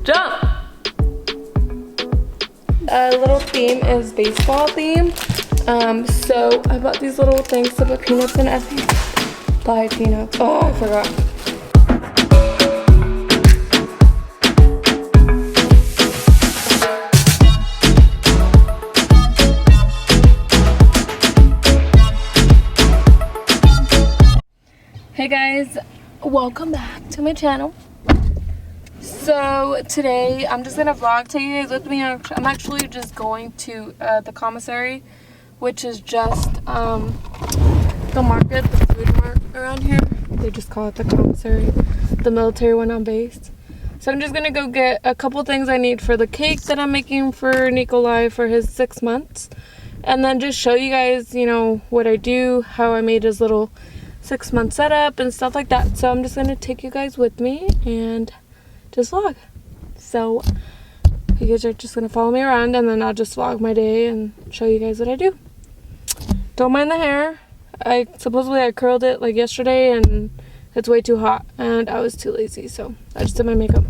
Jump! Little theme is baseball theme. So I bought these little things to put peanuts in. I think buy peanuts. Oh, I forgot. Hey guys, welcome back to my channel. So today I'm just gonna vlog, take you guys with me. I'm actually just going to the commissary, which is just the market, the food mart around here. They just call it the commissary, the military one on base. So I'm just gonna go get a couple things I need for the cake that I'm making for Nikolai for his 6 months, and then just show you guys, you know, what I do, how I made his little 6-month setup and stuff like that. So I'm just gonna take you guys with me and just vlog. So you guys are just gonna follow me around, and then I'll just vlog my day and show you guys what I do. Don't mind the hair. I curled it like yesterday and it's way too hot and I was too lazy, so I just did my makeup.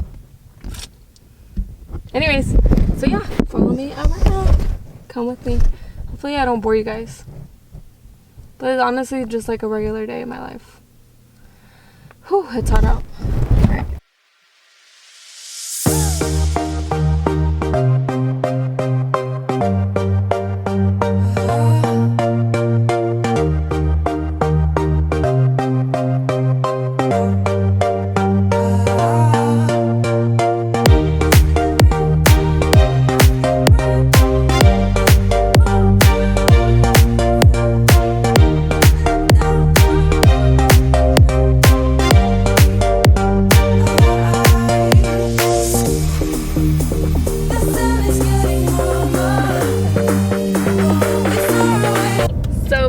Anyways, so yeah, follow me around. Come with me. Hopefully I don't bore you guys. But it's honestly just like a regular day in my life. Whew, it's hot out. Alright.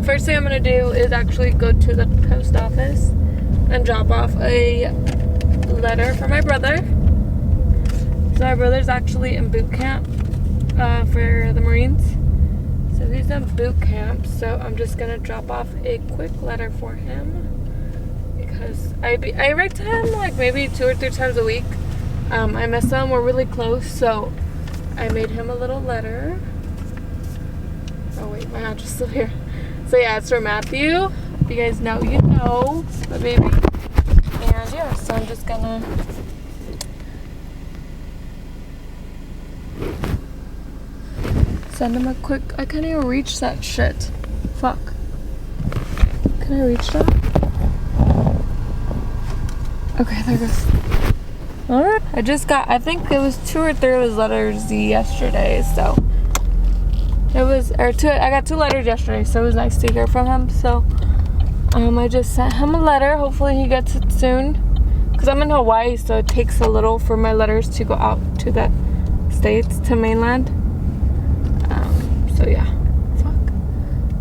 First thing I'm gonna do is actually go to the post office and drop off a letter for my brother. So my brother's actually in boot camp for the Marines. So he's in boot camp. So I'm just gonna drop off a quick letter for him because I write to him like maybe 2 or 3 times a week. I miss him. We're really close, so I made him a little letter. Oh wait, my address is still here. So yeah, it's for Matthew. If you guys know, you know, the baby. And yeah, so I'm just gonna send him a quick. I can't even reach that shit. Fuck. Can I reach that? Okay, there it goes. Alright. I just got, I think it was 2 or 3 of his letters yesterday, so. I got 2 letters yesterday, so it was nice to hear from him. So I just sent him a letter. Hopefully he gets it soon, because I'm in Hawaii, so it takes a little for my letters to go out to the states, to mainland. So yeah, fuck.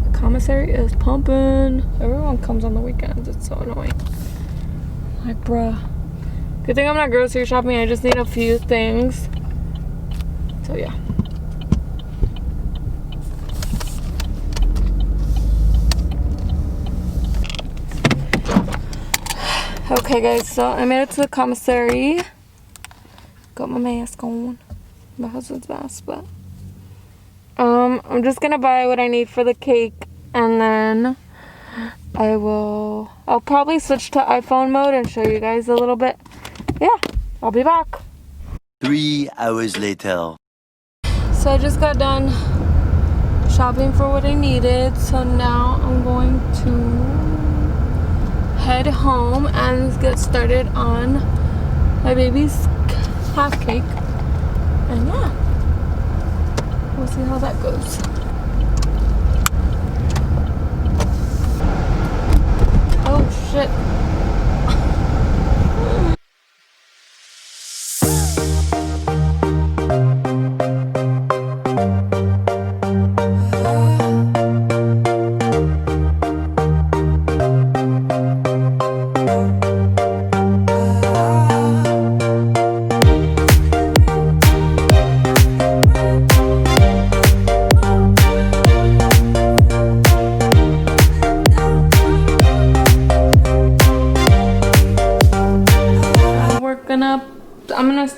The commissary is pumping. Everyone comes on the weekends. It's so annoying. Like, bruh. Good thing I'm not grocery shopping. I just need a few things. So yeah. Okay guys, so I made it to the commissary. Got my mask on. My husband's mask, but I'm just gonna buy what I need for the cake, and then I'll probably switch to iPhone mode and show you guys a little bit. Yeah, I'll be back. 3 hours later. So I just got done shopping for what I needed, so now I'm going to head home and get started on my baby's half cake, and yeah, we'll see how that goes. Oh shit.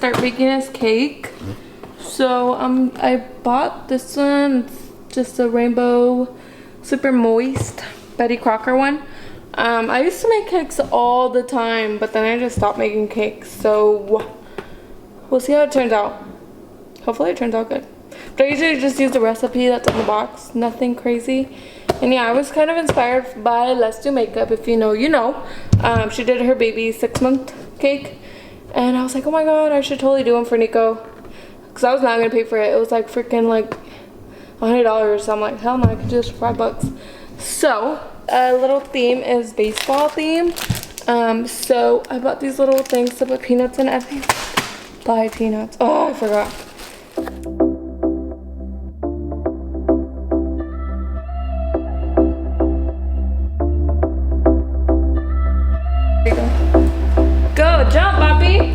start making his cake. So I bought this one. It's just a rainbow super moist Betty Crocker one. I used to make cakes all the time, but then I just stopped making cakes. So we'll see how it turns out. Hopefully it turns out good. But I usually just use the recipe that's on the box. Nothing crazy. And yeah, I was kind of inspired by Let's Do Makeup. If you know, you know. She did her baby 6-month cake. And I was like, oh my god, I should totally do one for Nico. Because I was not going to pay for it. It was like freaking like $100. So I'm like, hell no, I could do this for $5. So, a little theme is baseball theme. So I bought these little things to put peanuts in. I think buy peanuts. Oh, I forgot. There you go. Go, jump, Bobby.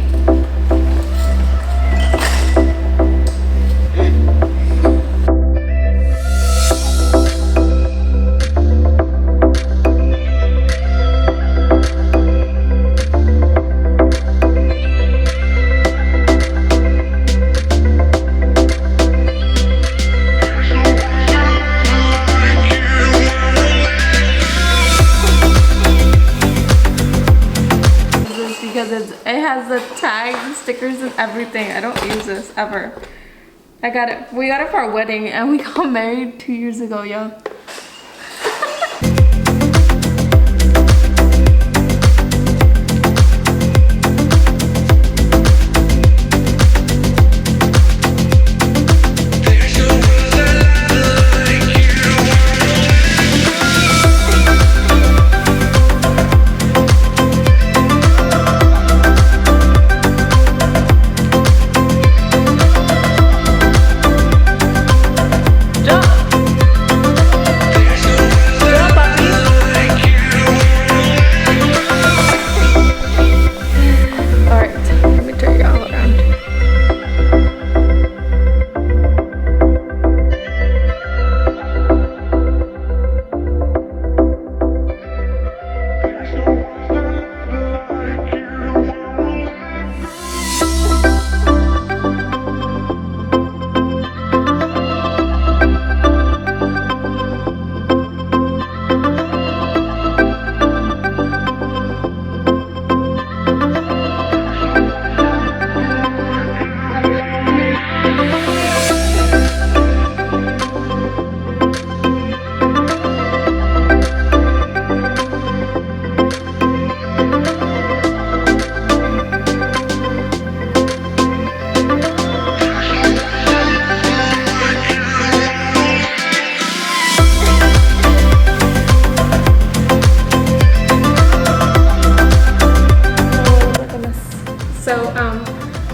Because it has the tags and stickers and everything. I don't use this ever. I got it. We got it for our wedding and we got married 2 years ago, yo.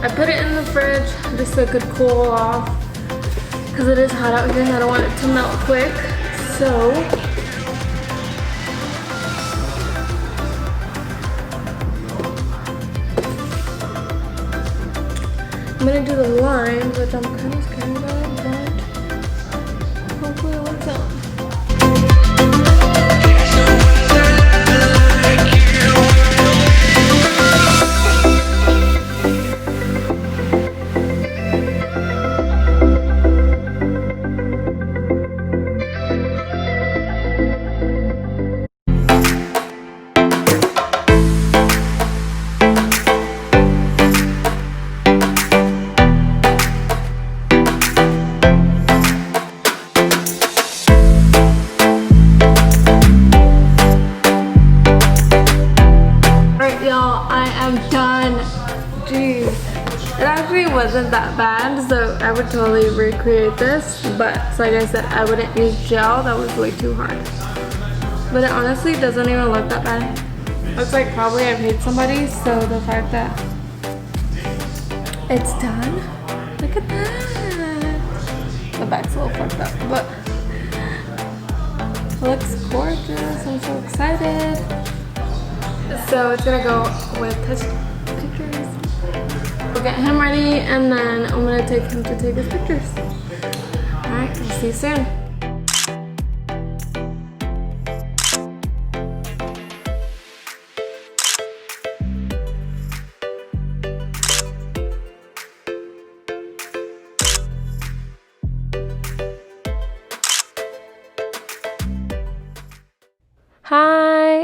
I put it in the fridge just so it could cool off because it is hot out here and I don't want it to melt quick. So I'm gonna do the lines, which I'm kind of scared about, but hopefully it works out. It actually wasn't that bad, so I would totally recreate this, but like I said, I wouldn't use gel. That was way too hard. But it honestly doesn't even look that bad. Looks like probably I paid somebody, so the fact that it's done, look at that. The back's a little fucked up, but it looks gorgeous. I'm so excited. So it's gonna go with his pictures. We'll get him ready and then I'm gonna take him to take his pictures. Alright, we'll see you soon.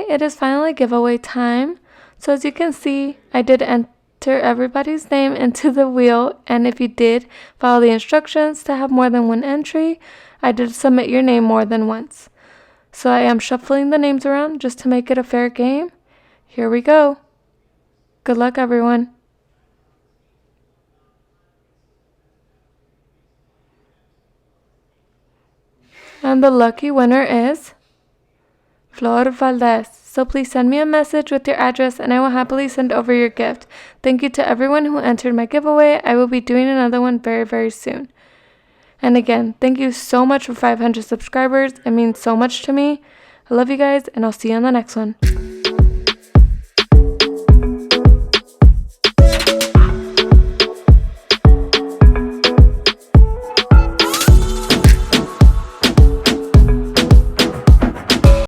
Alright, it is finally giveaway time. So as you can see, I did enter everybody's name into the wheel, and if you did follow the instructions to have more than one entry, I did submit your name more than once. So I am shuffling the names around just to make it a fair game. Here we go. Good luck, everyone. And the lucky winner is Flor Valdez. So please send me a message with your address and I will happily send over your gift. Thank you to everyone who entered my giveaway. I will be doing another one very, very soon. And again, thank you so much for 500 subscribers. It means so much to me. I love you guys and I'll see you on the next one.